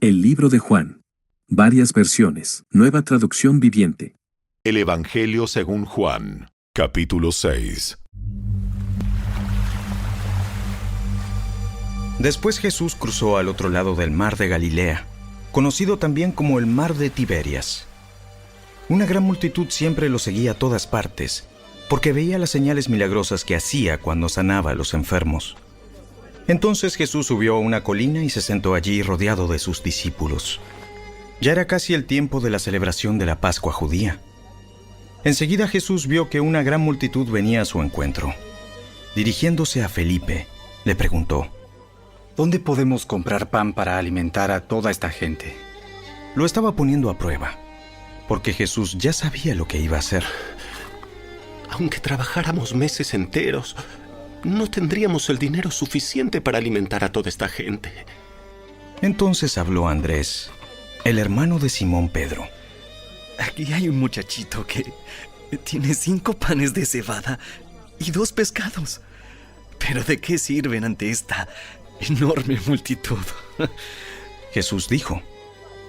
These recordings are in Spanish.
El libro de Juan. Varias versiones. Nueva traducción viviente. El Evangelio según Juan, capítulo 6. Después Jesús cruzó al otro lado del mar de Galilea, conocido también como el mar de Tiberias. Una gran multitud siempre lo seguía a todas partes, porque veía las señales milagrosas que hacía cuando sanaba a los enfermos. Entonces Jesús subió a una colina y se sentó allí rodeado de sus discípulos. Ya era casi el tiempo de la celebración de la Pascua judía. Enseguida Jesús vio que una gran multitud venía a su encuentro. Dirigiéndose a Felipe, le preguntó: ¿Dónde podemos comprar pan para alimentar a toda esta gente? Lo estaba poniendo a prueba, porque Jesús ya sabía lo que iba a hacer. Aunque trabajáramos meses enteros, no tendríamos el dinero suficiente para alimentar a toda esta gente. Entonces habló Andrés, el hermano de Simón Pedro. Aquí hay un muchachito que tiene 5 panes de cebada y 2 pescados. ¿Pero de qué sirven ante esta enorme multitud? Jesús dijo: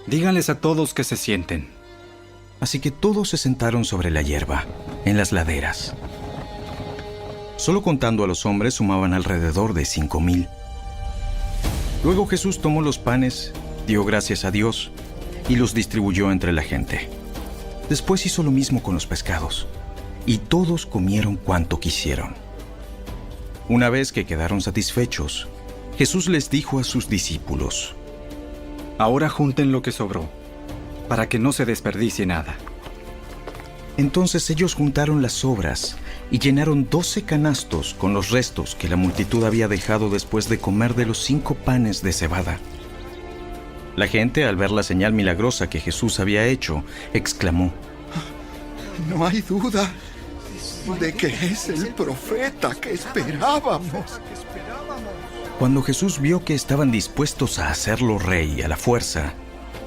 Díganles a todos que se sienten. Así que todos se sentaron sobre la hierba, en las laderas. Solo contando a los hombres sumaban alrededor de 5,000. Luego Jesús tomó los panes, dio gracias a Dios y los distribuyó entre la gente. Después hizo lo mismo con los pescados, y todos comieron cuanto quisieron. Una vez que quedaron satisfechos, Jesús les dijo a sus discípulos: Ahora junten lo que sobró, para que no se desperdicie nada. Entonces ellos juntaron las sobras y llenaron 12 canastos con los restos que la multitud había dejado después de comer de los 5 panes de cebada. La gente, al ver la señal milagrosa que Jesús había hecho, exclamó: No hay duda de que es el profeta que esperábamos. Cuando Jesús vio que estaban dispuestos a hacerlo rey a la fuerza,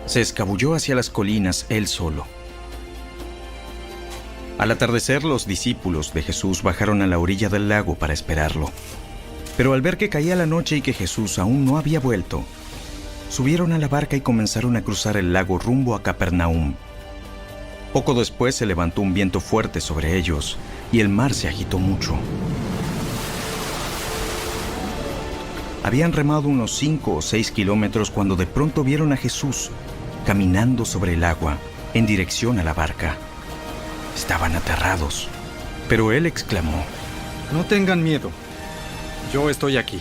se escabulló hacia las colinas él solo. Al atardecer, los discípulos de Jesús bajaron a la orilla del lago para esperarlo. Pero al ver que caía la noche y que Jesús aún no había vuelto, subieron a la barca y comenzaron a cruzar el lago rumbo a Capernaum. Poco después se levantó un viento fuerte sobre ellos y el mar se agitó mucho. Habían remado unos 5 o 6 kilómetros cuando de pronto vieron a Jesús caminando sobre el agua en dirección a la barca. Estaban aterrados, pero él exclamó: No tengan miedo, yo estoy aquí.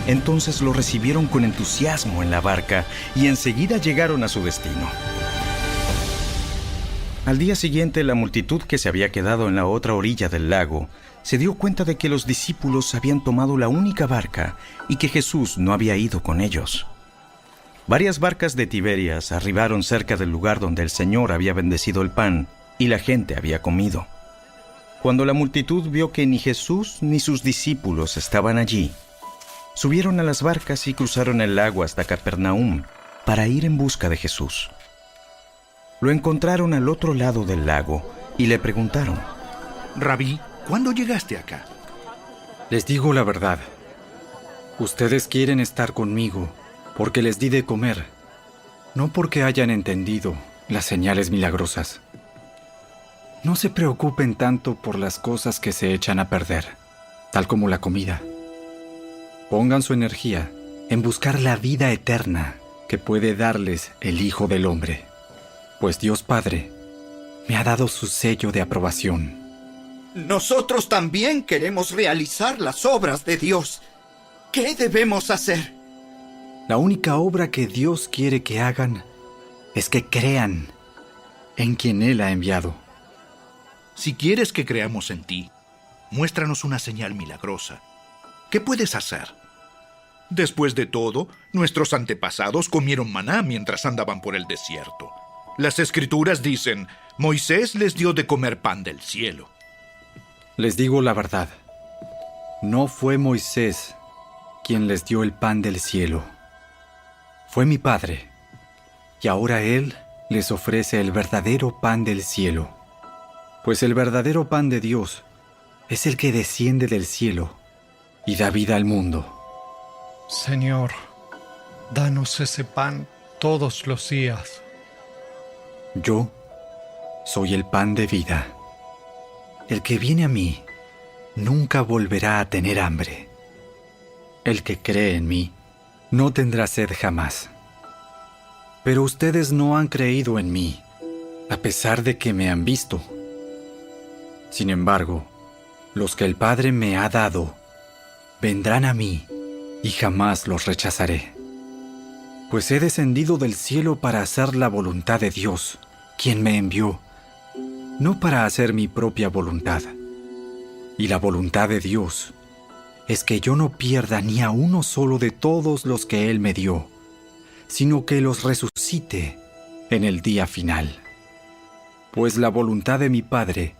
Entonces lo recibieron con entusiasmo en la barca y enseguida llegaron a su destino. Al día siguiente, la multitud que se había quedado en la otra orilla del lago se dio cuenta de que los discípulos habían tomado la única barca y que Jesús no había ido con ellos. Varias barcas de Tiberias arribaron cerca del lugar donde el Señor había bendecido el pan y la gente había comido. Cuando la multitud vio que ni Jesús ni sus discípulos estaban allí, subieron a las barcas y cruzaron el lago hasta Capernaum para ir en busca de Jesús. Lo encontraron al otro lado del lago y le preguntaron: Rabí, ¿cuándo llegaste acá? Les digo la verdad. Ustedes quieren estar conmigo porque les di de comer, no porque hayan entendido las señales milagrosas. No se preocupen tanto por las cosas que se echan a perder, tal como la comida. Pongan su energía en buscar la vida eterna que puede darles el Hijo del Hombre, pues Dios Padre me ha dado su sello de aprobación. Nosotros también queremos realizar las obras de Dios. ¿Qué debemos hacer? La única obra que Dios quiere que hagan es que crean en quien Él ha enviado. Si quieres que creamos en ti, muéstranos una señal milagrosa. ¿Qué puedes hacer? Después de todo, nuestros antepasados comieron maná mientras andaban por el desierto. Las Escrituras dicen: Moisés les dio de comer pan del cielo. Les digo la verdad. No fue Moisés quien les dio el pan del cielo. Fue mi Padre. Y ahora Él les ofrece el verdadero pan del cielo. Pues el verdadero pan de Dios es el que desciende del cielo y da vida al mundo. Señor, Danos ese pan todos los días. Yo soy el pan de vida. El que viene a mí nunca volverá a tener hambre. El que cree en mí no tendrá sed jamás. Pero ustedes no han creído en mí, a pesar de que me han visto. Sin embargo, los que el Padre me ha dado vendrán a mí y jamás los rechazaré. Pues he descendido del cielo para hacer la voluntad de Dios, quien me envió, no para hacer mi propia voluntad. Y la voluntad de Dios es que yo no pierda ni a uno solo de todos los que Él me dio, sino que los resucite en el día final. Pues la voluntad de mi Padre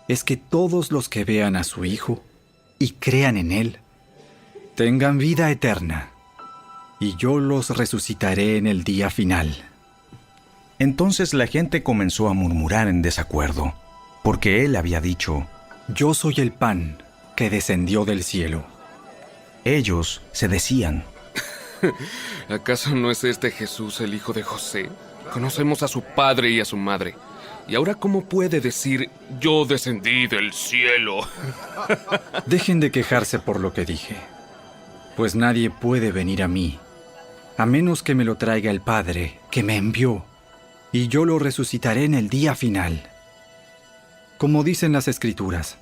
es que todos los que vean a su Hijo y crean en Él, tengan vida eterna, y yo los resucitaré en el día final. Entonces la gente comenzó a murmurar en desacuerdo, porque él había dicho: Yo soy el pan que descendió del cielo. Ellos se decían: ¿Acaso no es este Jesús el hijo de José? Conocemos a su padre y a su madre. ¿Y ahora cómo puede decir, yo descendí del cielo? Dejen de quejarse por lo que dije, pues nadie puede venir a mí, a menos que me lo traiga el Padre que me envió, y yo lo resucitaré en el día final. Como dicen las Escrituras,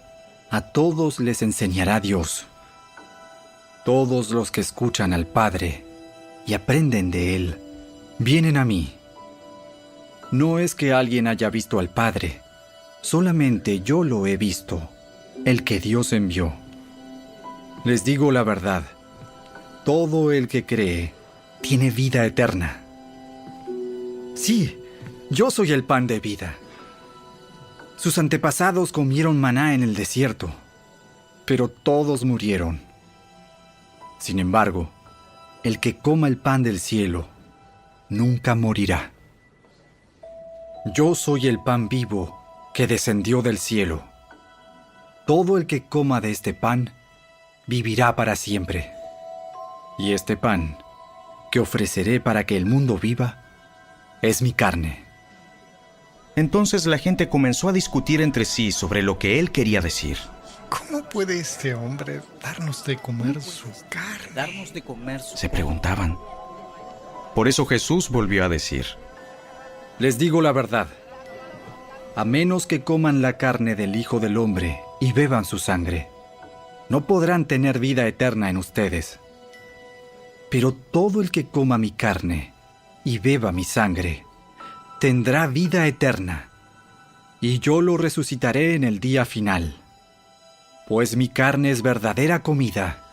a todos les enseñará Dios. Todos los que escuchan al Padre y aprenden de Él, vienen a mí. No es que alguien haya visto al Padre, solamente yo lo he visto, el que Dios envió. Les digo la verdad, todo el que cree tiene vida eterna. Sí, yo soy el pan de vida. Sus antepasados comieron maná en el desierto, pero todos murieron. Sin embargo, el que coma el pan del cielo nunca morirá. Yo soy el pan vivo que descendió del cielo. Todo el que coma de este pan vivirá para siempre. Y este pan que ofreceré para que el mundo viva es mi carne. Entonces la gente comenzó a discutir entre sí sobre lo que él quería decir. ¿Cómo puede este hombre darnos de comer su carne? Se preguntaban. Por eso Jesús volvió a decir: Les digo la verdad, a menos que coman la carne del Hijo del Hombre y beban su sangre, no podrán tener vida eterna en ustedes. Pero todo el que coma mi carne y beba mi sangre, tendrá vida eterna, y yo lo resucitaré en el día final. Pues mi carne es verdadera comida,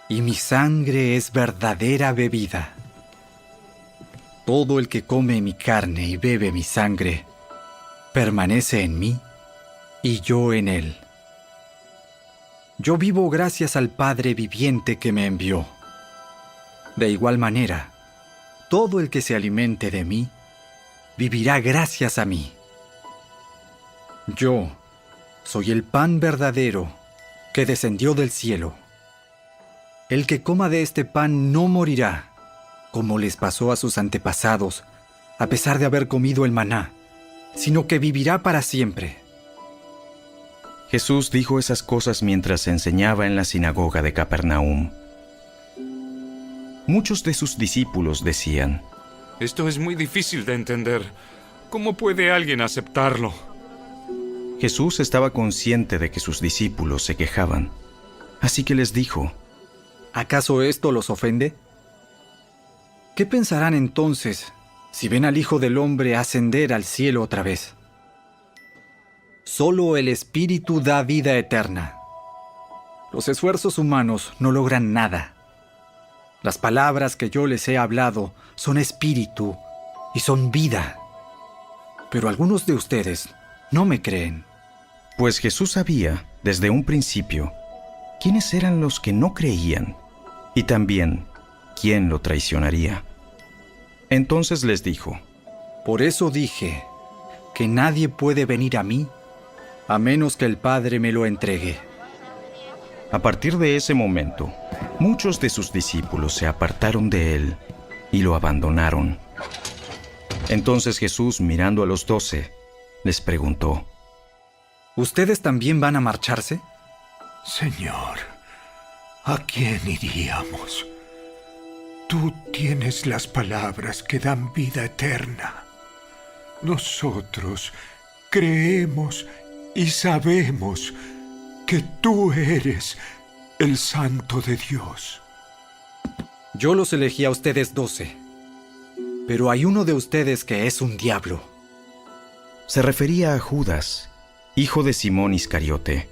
y mi sangre es verdadera bebida. Todo el que come mi carne y bebe mi sangre, permanece en mí, y yo en él. Yo vivo gracias al Padre viviente que me envió. De igual manera, todo el que se alimente de mí, vivirá gracias a mí. Yo soy el pan verdadero que descendió del cielo. El que coma de este pan no morirá, como les pasó a sus antepasados, a pesar de haber comido el maná, sino que vivirá para siempre. Jesús dijo esas cosas mientras enseñaba en la sinagoga de Capernaum. Muchos de sus discípulos decían: Esto es muy difícil de entender. ¿Cómo puede alguien aceptarlo? Jesús estaba consciente de que sus discípulos se quejaban, así que les dijo: ¿Acaso esto los ofende? ¿Qué pensarán entonces si ven al Hijo del Hombre ascender al cielo otra vez? Solo el Espíritu da vida eterna. Los esfuerzos humanos no logran nada. Las palabras que yo les he hablado son espíritu y son vida. Pero algunos de ustedes no me creen. Pues Jesús sabía, desde un principio, quiénes eran los que no creían y también quién lo traicionaría. Entonces les dijo: Por eso dije que nadie puede venir a mí a menos que el Padre me lo entregue. A partir de ese momento, muchos de sus discípulos se apartaron de él y lo abandonaron. Entonces Jesús, mirando a los 12, les preguntó: ¿Ustedes también van a marcharse? Señor, ¿a quién iríamos? Tú tienes las palabras que dan vida eterna. Nosotros creemos y sabemos que tú eres el Santo de Dios. Yo los elegí a ustedes 12, pero hay uno de ustedes que es un diablo. Se refería a Judas, hijo de Simón Iscariote,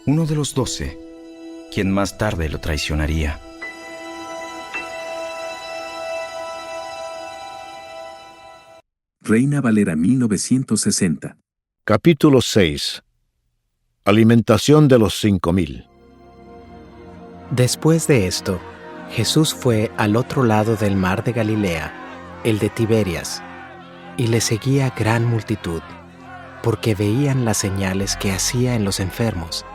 uno de los 12, quien más tarde lo traicionaría. Reina Valera 1960. Capítulo 6. Alimentación de los 5,000. Después de esto, Jesús fue al otro lado del mar de Galilea, el de Tiberias, y le seguía gran multitud, porque veían las señales que hacía en los enfermos.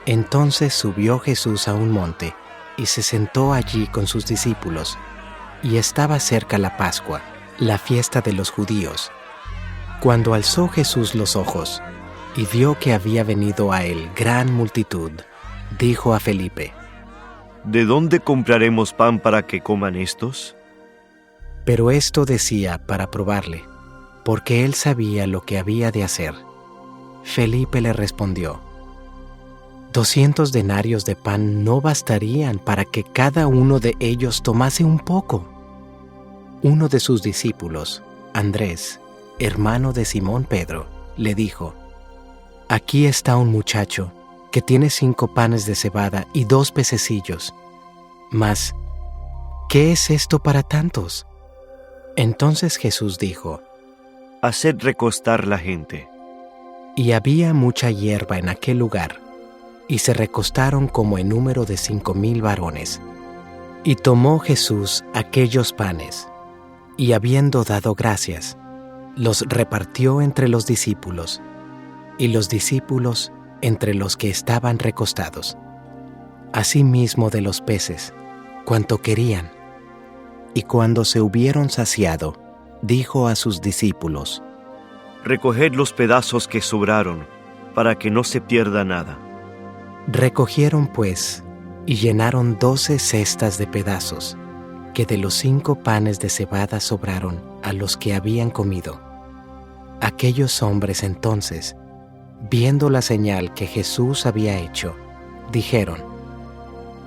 Entonces subió Jesús a un monte, y se sentó allí con sus discípulos, y estaba cerca la Pascua, la fiesta de los judíos. Cuando alzó Jesús los ojos, y vio que había venido a él gran multitud, dijo a Felipe: ¿De dónde compraremos pan para que coman estos? Pero esto decía para probarle, porque él sabía lo que había de hacer. Felipe le respondió: 200 denarios de pan no bastarían para que cada uno de ellos tomase un poco. Uno de sus discípulos, Andrés, hermano de Simón Pedro, le dijo: Aquí está un muchacho que tiene 5 panes de cebada y 2 pececillos. Mas, ¿qué es esto para tantos? Entonces Jesús dijo: Haced recostar la gente. Y había mucha hierba en aquel lugar, y se recostaron como en número de 5,000 varones. Y tomó Jesús aquellos panes, y habiendo dado gracias, los repartió entre los discípulos, y los discípulos entre los que estaban recostados. Asimismo de los peces, cuanto querían. Y cuando se hubieron saciado, dijo a sus discípulos: Recoged los pedazos que sobraron, para que no se pierda nada. Recogieron pues, y llenaron 12 cestas de pedazos, que de los 5 panes de cebada sobraron a los que habían comido. Aquellos hombres entonces, viendo la señal que Jesús había hecho, dijeron: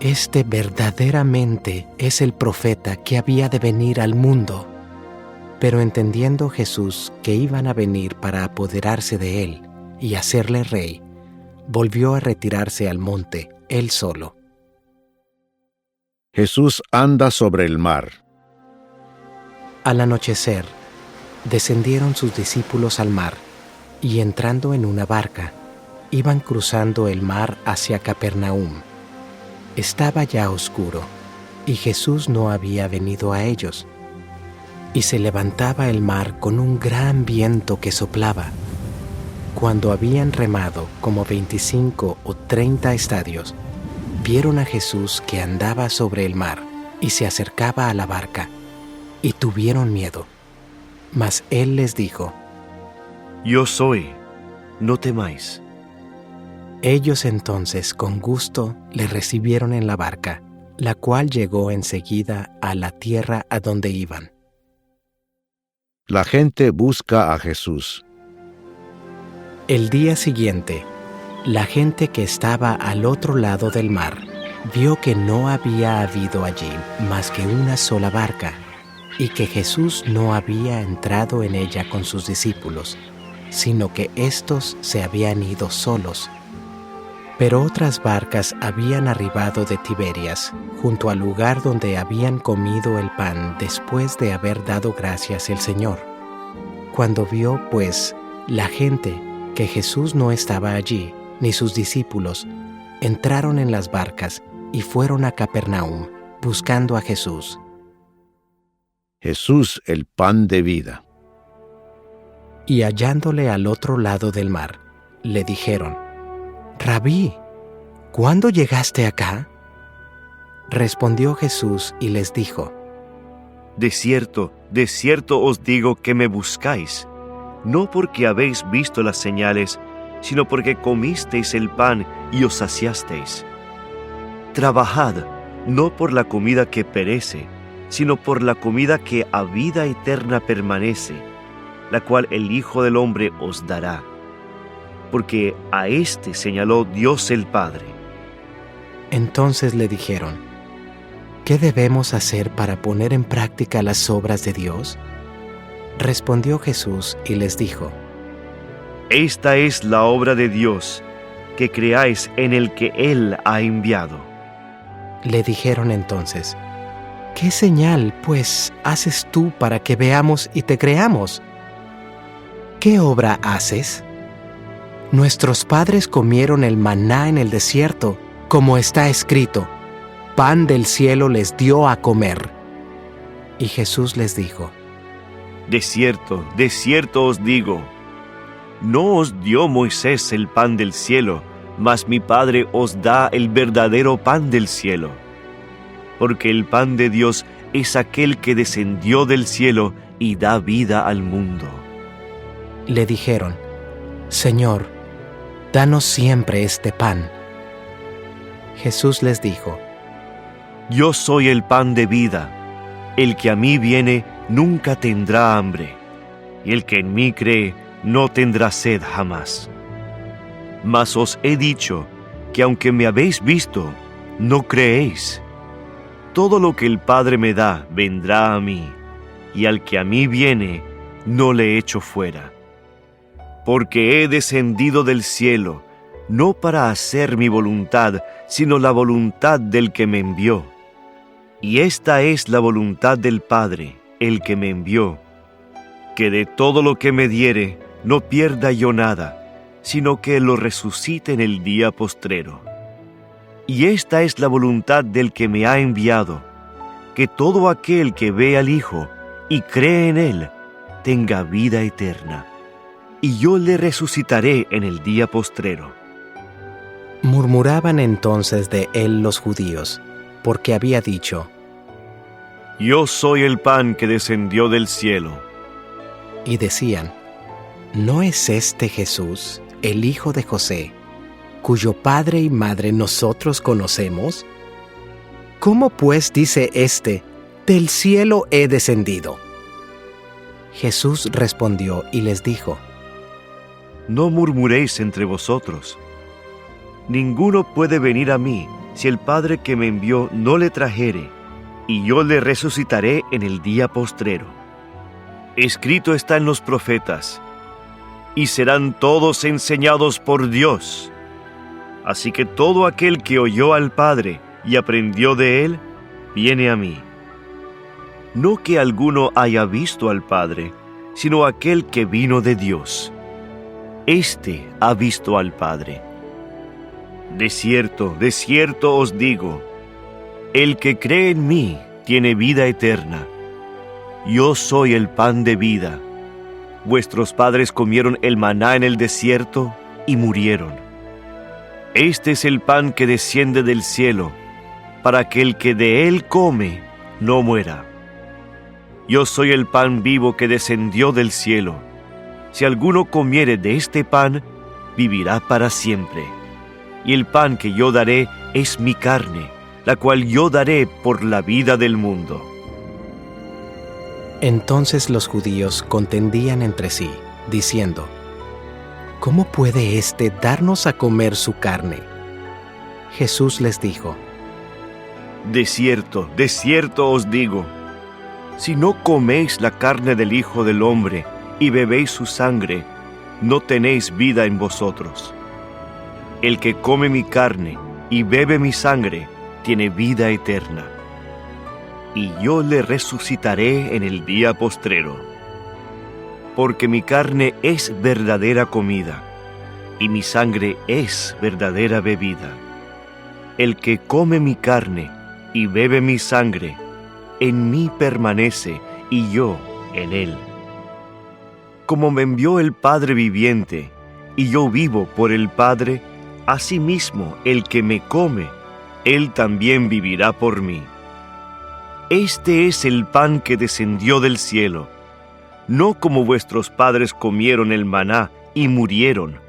Este verdaderamente es el profeta que había de venir al mundo. Pero entendiendo Jesús que iban a venir para apoderarse de él y hacerle rey, volvió a retirarse al monte, él solo. Jesús anda sobre el mar. Al anochecer, descendieron sus discípulos al mar, y entrando en una barca, iban cruzando el mar hacia Capernaum. Estaba ya oscuro, y Jesús no había venido a ellos. Y se levantaba el mar con un gran viento que soplaba. Cuando habían remado como 25 o 30 estadios, vieron a Jesús que andaba sobre el mar y se acercaba a la barca, y tuvieron miedo. Mas él les dijo: Yo soy, no temáis. Ellos entonces con gusto le recibieron en la barca, la cual llegó enseguida a la tierra a donde iban. La gente busca a Jesús. El día siguiente, la gente que estaba al otro lado del mar vio que no había habido allí más que una sola barca, y que Jesús no había entrado en ella con sus discípulos, sino que éstos se habían ido solos. Pero otras barcas habían arribado de Tiberias, junto al lugar donde habían comido el pan después de haber dado gracias el Señor. Cuando vio, pues, la gente que Jesús no estaba allí, ni sus discípulos, entraron en las barcas y fueron a Capernaum, buscando a Jesús. Jesús, el pan de vida. Y hallándole al otro lado del mar, le dijeron: Rabí, ¿cuándo llegaste acá? Respondió Jesús y les dijo: de cierto os digo que me buscáis, no porque habéis visto las señales, sino porque comisteis el pan y os saciasteis. Trabajad, no por la comida que perece, sino por la comida que a vida eterna permanece, la cual el Hijo del Hombre os dará. Porque a éste señaló Dios el Padre. Entonces le dijeron: ¿qué debemos hacer para poner en práctica las obras de Dios? Respondió Jesús y les dijo: Esta es la obra de Dios, que creáis en el que Él ha enviado. Le dijeron entonces: ¿qué señal, pues, haces tú para que veamos y te creamos? ¿Qué obra haces? Nuestros padres comieron el maná en el desierto, como está escrito: pan del cielo les dio a comer. Y Jesús les dijo: de cierto os digo, no os dio Moisés el pan del cielo, mas mi Padre os da el verdadero pan del cielo. Porque el pan de Dios es aquel que descendió del cielo y da vida al mundo. Le dijeron: Señor, danos siempre este pan. Jesús les dijo: Yo soy el pan de vida. El que a mí viene nunca tendrá hambre, y el que en mí cree no tendrá sed jamás. Mas os he dicho que aunque me habéis visto, no creéis. Todo lo que el Padre me da vendrá a mí, y al que a mí viene no le echo fuera. Porque he descendido del cielo, no para hacer mi voluntad, sino la voluntad del que me envió. Y esta es la voluntad del Padre, el que me envió, que de todo lo que me diere no pierda yo nada, sino que lo resucite en el día postrero. Y esta es la voluntad del que me ha enviado, que todo aquel que ve al Hijo y cree en Él tenga vida eterna, y yo le resucitaré en el día postrero. Murmuraban entonces de él los judíos, porque había dicho: Yo soy el pan que descendió del cielo. Y decían: ¿no es este Jesús, el hijo de José, cuyo padre y madre nosotros conocemos? ¿Cómo pues dice éste: del cielo he descendido? Jesús respondió y les dijo: No murmuréis entre vosotros. Ninguno puede venir a mí si el Padre que me envió no le trajere, y yo le resucitaré en el día postrero. Escrito está en los profetas: y serán todos enseñados por Dios. Así que todo aquel que oyó al Padre y aprendió de él, viene a mí. No que alguno haya visto al Padre, sino aquel que vino de Dios. Este ha visto al Padre. De cierto os digo, el que cree en mí tiene vida eterna. Yo soy el pan de vida. Vuestros padres comieron el maná en el desierto y murieron. Este es el pan que desciende del cielo, para que el que de él come no muera. Yo soy el pan vivo que descendió del cielo. Si alguno comiere de este pan, vivirá para siempre. Y el pan que yo daré es mi carne, la cual yo daré por la vida del mundo. Entonces los judíos contendían entre sí, diciendo: ¿cómo puede éste darnos a comer su carne? Jesús les dijo: de cierto os digo, si no coméis la carne del Hijo del Hombre y bebéis su sangre, no tenéis vida en vosotros. El que come mi carne y bebe mi sangre tiene vida eterna, y yo le resucitaré en el día postrero. Porque mi carne es verdadera comida, y mi sangre es verdadera bebida. El que come mi carne y bebe mi sangre, en mí permanece y yo en él. Como me envió el Padre viviente, y yo vivo por el Padre, asimismo el que me come, él también vivirá por mí. Este es el pan que descendió del cielo, no como vuestros padres comieron el maná y murieron.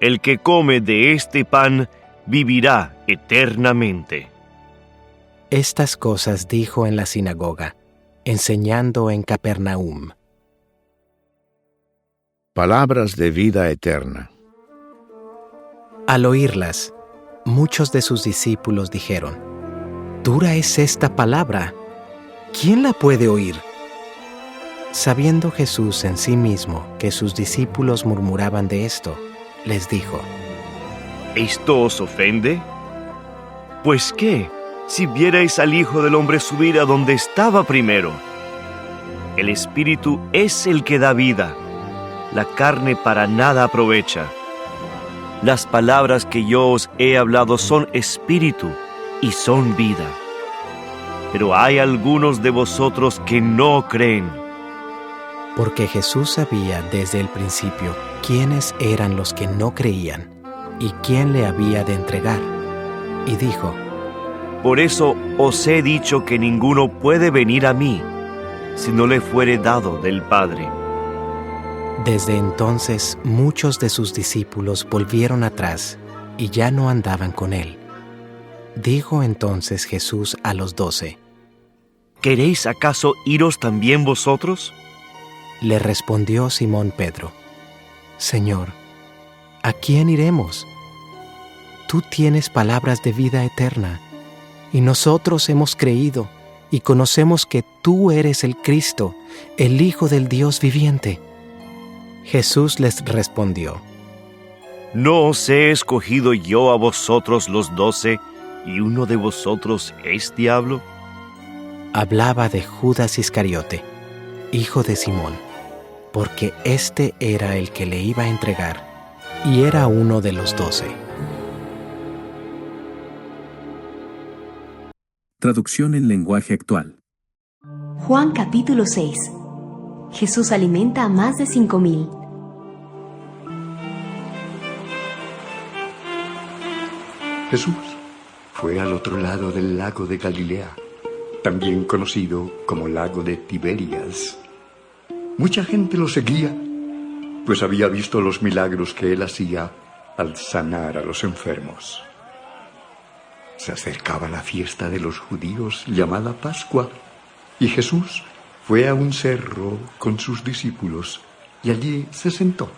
El que come de este pan vivirá eternamente. Estas cosas dijo en la sinagoga, enseñando en Capernaum. Palabras de vida eterna. Al oírlas, muchos de sus discípulos dijeron, «Dura es esta palabra. ¿Quién la puede oír?» Sabiendo Jesús en sí mismo que sus discípulos murmuraban de esto, les dijo, ¿Esto os ofende? Pues qué, si vierais al Hijo del Hombre subir a donde estaba primero. El Espíritu es el que da vida, la carne para nada aprovecha. Las palabras que yo os he hablado son espíritu y son vida. Pero hay algunos de vosotros que no creen. Porque Jesús sabía desde el principio quiénes eran los que no creían y quién le había de entregar. Y dijo, Por eso os he dicho que ninguno puede venir a mí si no le fuere dado del Padre. Desde entonces muchos de sus discípulos volvieron atrás y ya no andaban con él. Dijo entonces Jesús a los 12, ¿Queréis acaso iros también vosotros? Le respondió Simón Pedro, Señor, ¿a quién iremos? Tú tienes palabras de vida eterna, y nosotros hemos creído y conocemos que tú eres el Cristo, el Hijo del Dios viviente. Jesús les respondió, ¿No os he escogido yo a vosotros los 12, y uno de vosotros es diablo? Hablaba de Judas Iscariote, hijo de Simón, porque éste era el que le iba a entregar, y era uno de los 12. Traducción en lenguaje actual. Juan capítulo 6. Jesús alimenta a más de 5,000. Jesús fue al otro lado del lago de Galilea, también conocido como lago de Tiberias. Mucha gente lo seguía, pues había visto los milagros que él hacía al sanar a los enfermos. Se acercaba la fiesta de los judíos llamada Pascua, y Jesús fue a un cerro con sus discípulos y allí se sentó.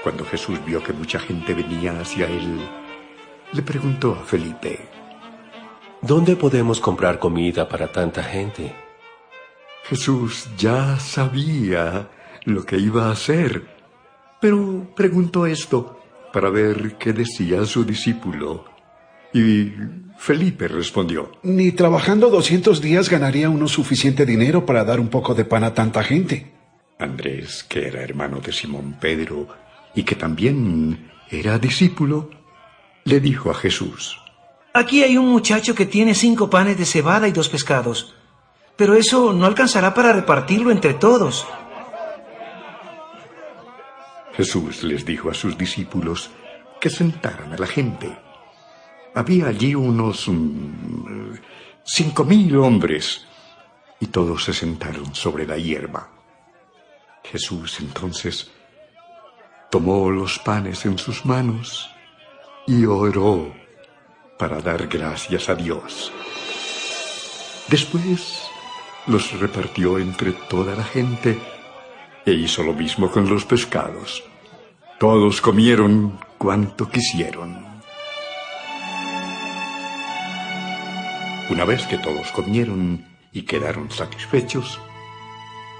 Cuando Jesús vio que mucha gente venía hacia él, le preguntó a Felipe, ¿Dónde podemos comprar comida para tanta gente? Jesús ya sabía lo que iba a hacer, pero preguntó esto para ver qué decía su discípulo. Y Felipe respondió, Ni trabajando 200 días ganaría uno suficiente dinero para dar un poco de pan a tanta gente. Andrés, que era hermano de Simón Pedro y que también era discípulo, le dijo a Jesús, Aquí hay un muchacho que tiene 5 panes de cebada y 2 pescados, pero eso no alcanzará para repartirlo entre todos. Jesús les dijo a sus discípulos que sentaran a la gente. Había allí unos 5,000 hombres, y todos se sentaron sobre la hierba. Jesús entonces tomó los panes en sus manos y oró para dar gracias a Dios. Después los repartió entre toda la gente e hizo lo mismo con los pescados. Todos comieron cuanto quisieron. Una vez que todos comieron y quedaron satisfechos,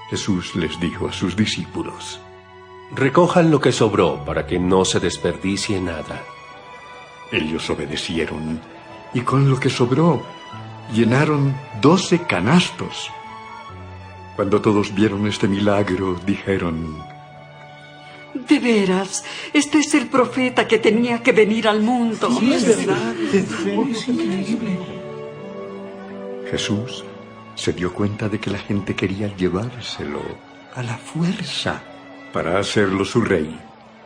Jesús les dijo a sus discípulos, Recojan lo que sobró para que no se desperdicie nada. Ellos obedecieron, y con lo que sobró, llenaron 12 canastos. Cuando todos vieron este milagro, dijeron, De veras, este es el profeta que tenía que venir al mundo. Sí, es verdad. Es increíble. Jesús se dio cuenta de que la gente quería llevárselo a la fuerza para hacerlo su rey.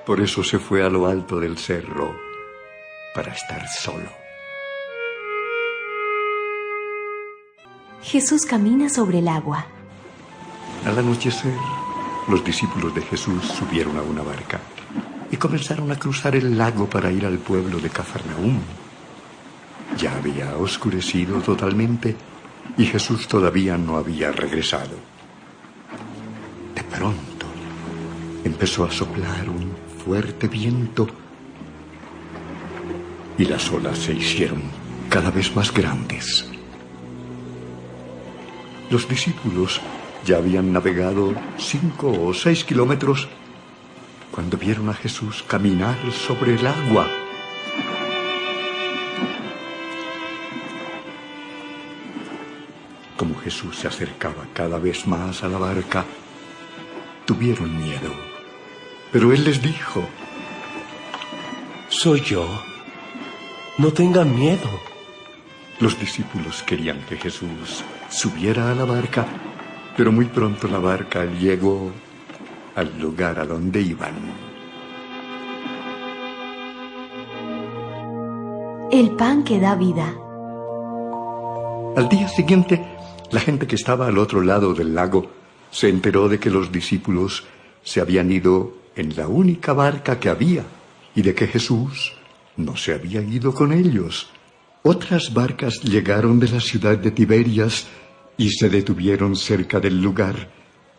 Por eso se fue a lo alto del cerro para estar solo. Jesús camina sobre el agua. Al anochecer, los discípulos de Jesús subieron a una barca y comenzaron a cruzar el lago para ir al pueblo de Cafarnaúm. Ya había oscurecido totalmente y Jesús todavía no había regresado. De pronto, empezó a soplar un fuerte viento y las olas se hicieron cada vez más grandes. Los discípulos ya habían navegado 5 o 6 kilómetros cuando vieron a Jesús caminar sobre el agua. Como Jesús se acercaba cada vez más a la barca, tuvieron miedo. Pero Él les dijo: Soy yo. No tengan miedo. Los discípulos querían que Jesús subiera a la barca, pero muy pronto la barca llegó al lugar a donde iban. El pan que da vida. Al día siguiente, la gente que estaba al otro lado del lago se enteró de que los discípulos se habían ido en la única barca que había y de que Jesús no se había ido con ellos. Otras barcas llegaron de la ciudad de Tiberias y se detuvieron cerca del lugar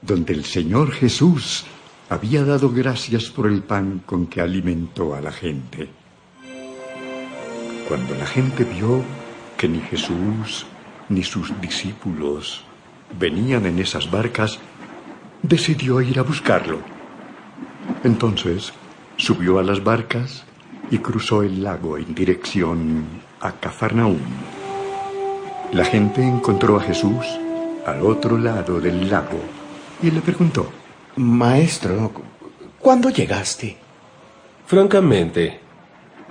donde el Señor Jesús había dado gracias por el pan con que alimentó a la gente. Cuando la gente vio que ni Jesús ni sus discípulos venían en esas barcas, decidió ir a buscarlo. Entonces subió a las barcas y cruzó el lago en dirección a Cafarnaúm. La gente encontró a Jesús al otro lado del lago y le preguntó: Maestro, ¿cuándo llegaste? Francamente,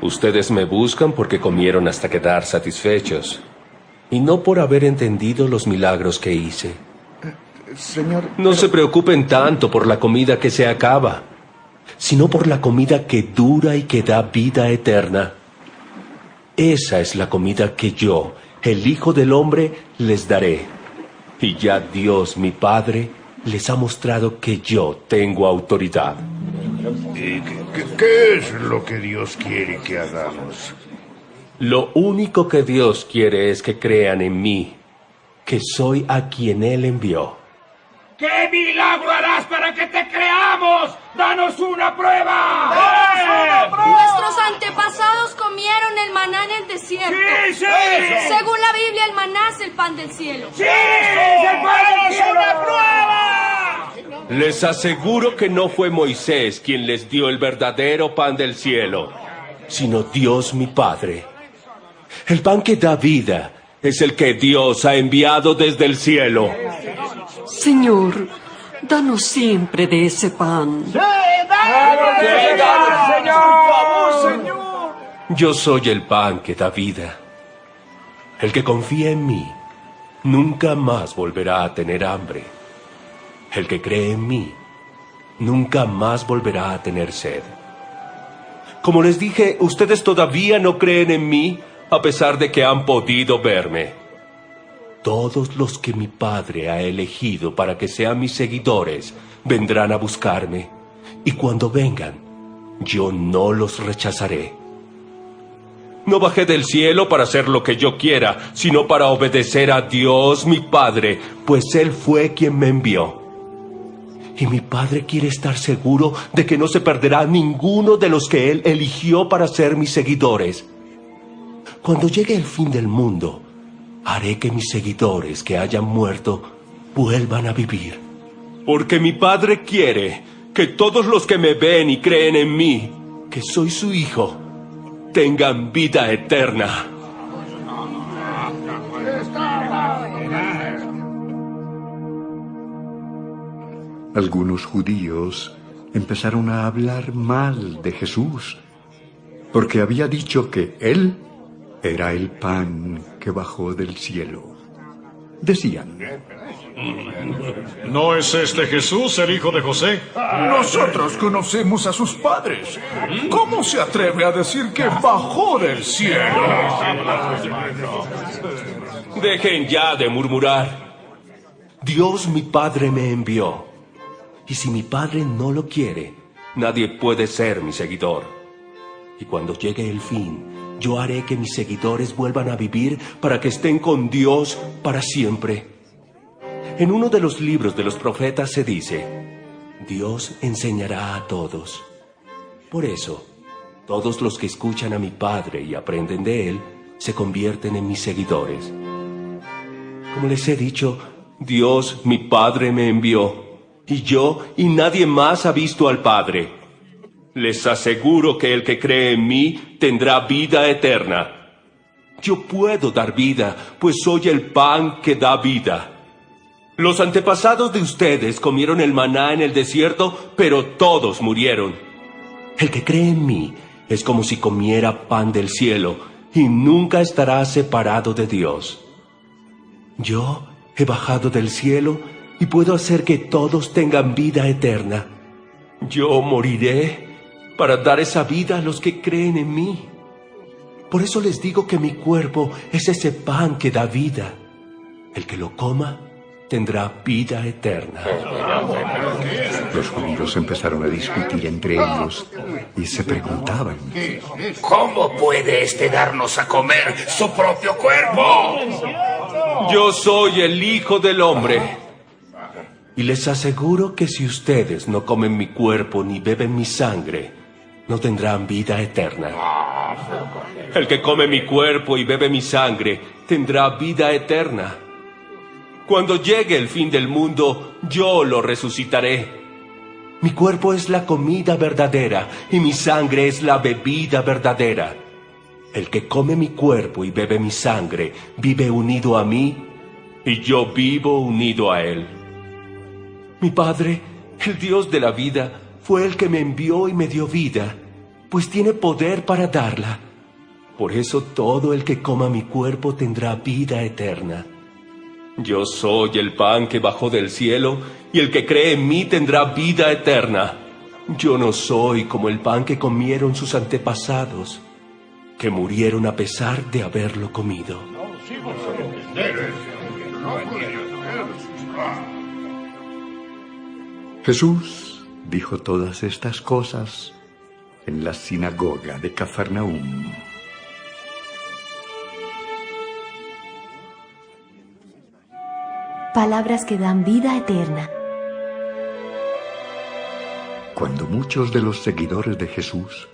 ustedes me buscan porque comieron hasta quedar satisfechos, y no por haber entendido los milagros que hice. Señor... No se preocupen tanto por la comida que se acaba, sino por la comida que dura y que da vida eterna. Esa es la comida que yo, el Hijo del Hombre, les daré. Y ya Dios, mi Padre, les ha mostrado que yo tengo autoridad. ¿Qué es lo que Dios quiere que hagamos? Lo único que Dios quiere es que crean en mí, que soy a quien Él envió. ¿Qué milagro harás para que te creamos? ¡Danos una prueba! Nuestros antepasados comieron el maná en el desierto. ¡Sí, sí! Según la Biblia, el maná es el pan del cielo. ¡Sí! ¡El pan del cielo! ¡Una prueba! Les aseguro que no fue Moisés quien les dio el verdadero pan del cielo, sino Dios mi Padre. El pan que da vida es el que Dios ha enviado desde el cielo. Señor, danos siempre de ese pan. ¡Sí, danos, Señor! ¡Por favor, Señor! Yo soy el pan que da vida. El que confía en mí nunca más volverá a tener hambre. El que cree en mí nunca más volverá a tener sed. Como les dije, ustedes todavía no creen en mí, a pesar de que han podido verme. Todos los que mi Padre ha elegido para que sean mis seguidores vendrán a buscarme, y cuando vengan, yo no los rechazaré. No bajé del cielo para hacer lo que yo quiera, sino para obedecer a Dios mi Padre, pues Él fue quien me envió. Y mi Padre quiere estar seguro de que no se perderá ninguno de los que Él eligió para ser mis seguidores. Cuando llegue el fin del mundo, haré que mis seguidores que hayan muerto vuelvan a vivir. Porque mi Padre quiere que todos los que me ven y creen en mí, que soy su Hijo, tengan vida eterna. Algunos judíos empezaron a hablar mal de Jesús, porque había dicho que Él era el pan que bajó del cielo. Decían: ¿No es este Jesús el hijo de José? Nosotros conocemos a sus padres. ¿Cómo se atreve a decir que bajó del cielo? Dejen ya de murmurar. Dios mi Padre me envió. Y si mi Padre no lo quiere, nadie puede ser mi seguidor. Y cuando llegue el fin, yo haré que mis seguidores vuelvan a vivir para que estén con Dios para siempre. En uno de los libros de los profetas se dice: Dios enseñará a todos. Por eso, todos los que escuchan a mi Padre y aprenden de Él, se convierten en mis seguidores. Como les he dicho, Dios, mi Padre, me envió, y yo y nadie más ha visto al Padre. Les aseguro que el que cree en mí tendrá vida eterna. Yo puedo dar vida, pues soy el pan que da vida. Los antepasados de ustedes comieron el maná en el desierto, pero todos murieron. El que cree en mí es como si comiera pan del cielo y nunca estará separado de Dios. Yo he bajado del cielo y puedo hacer que todos tengan vida eterna. Yo moriré para dar esa vida a los que creen en mí. Por eso les digo que mi cuerpo es ese pan que da vida. El que lo coma tendrá vida eterna. Los judíos empezaron a discutir entre ellos y se preguntaban: ¿Cómo puede este darnos a comer su propio cuerpo? Yo soy el Hijo del Hombre. Y les aseguro que si ustedes no comen mi cuerpo ni beben mi sangre, no tendrán vida eterna. El que come mi cuerpo y bebe mi sangre tendrá vida eterna. Cuando llegue el fin del mundo, yo lo resucitaré. Mi cuerpo es la comida verdadera y mi sangre es la bebida verdadera. El que come mi cuerpo y bebe mi sangre vive unido a mí y yo vivo unido a él. Mi Padre, el Dios de la vida, fue el que me envió y me dio vida, pues tiene poder para darla. Por eso todo el que coma mi cuerpo tendrá vida eterna. Yo soy el pan que bajó del cielo, y el que cree en mí tendrá vida eterna. Yo no soy como el pan que comieron sus antepasados, que murieron a pesar de haberlo comido. Jesús dijo todas estas cosas en la sinagoga de Cafarnaúm. Palabras que dan vida eterna. Cuando muchos de los seguidores de Jesús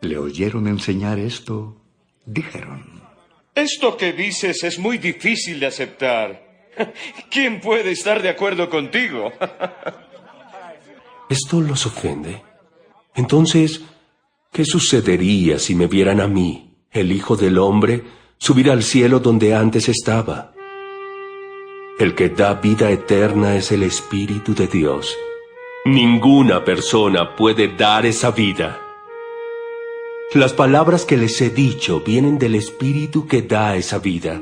le oyeron enseñar esto, dijeron: Esto que dices es muy difícil de aceptar. ¿Quién puede estar de acuerdo contigo? ¿Esto los ofende? Entonces, ¿qué sucedería si me vieran a mí, el Hijo del Hombre, subir al cielo donde antes estaba? El que da vida eterna es el Espíritu de Dios. Ninguna persona puede dar esa vida. Las palabras que les he dicho vienen del Espíritu que da esa vida.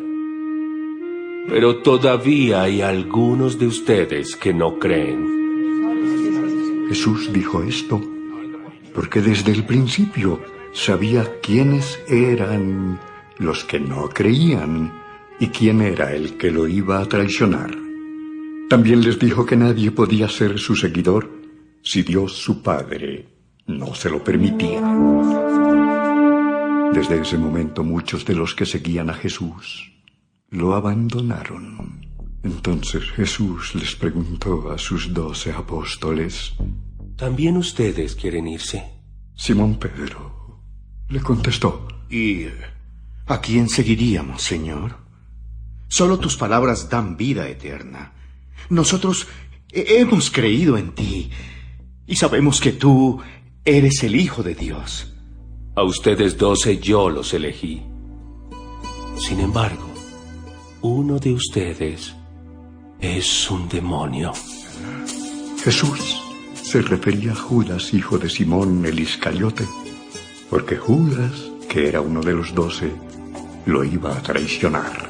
Pero todavía hay algunos de ustedes que no creen. Jesús dijo esto porque desde el principio sabía quiénes eran los que no creían y quién era el que lo iba a traicionar. También les dijo que nadie podía ser su seguidor si Dios su Padre no se lo permitía. Desde ese momento muchos de los que seguían a Jesús lo abandonaron. Entonces Jesús les preguntó a sus 12 apóstoles: ¿También ustedes quieren irse? Simón Pedro le contestó: ¿Y a quién seguiríamos, Señor? Solo tus palabras dan vida eterna. Nosotros hemos creído en ti y sabemos que tú eres el Hijo de Dios. A ustedes 12 yo los elegí. Sin embargo, uno de ustedes es un demonio. Jesús se refería a Judas, hijo de Simón el Iscariote, porque Judas, que era uno de los 12, lo iba a traicionar.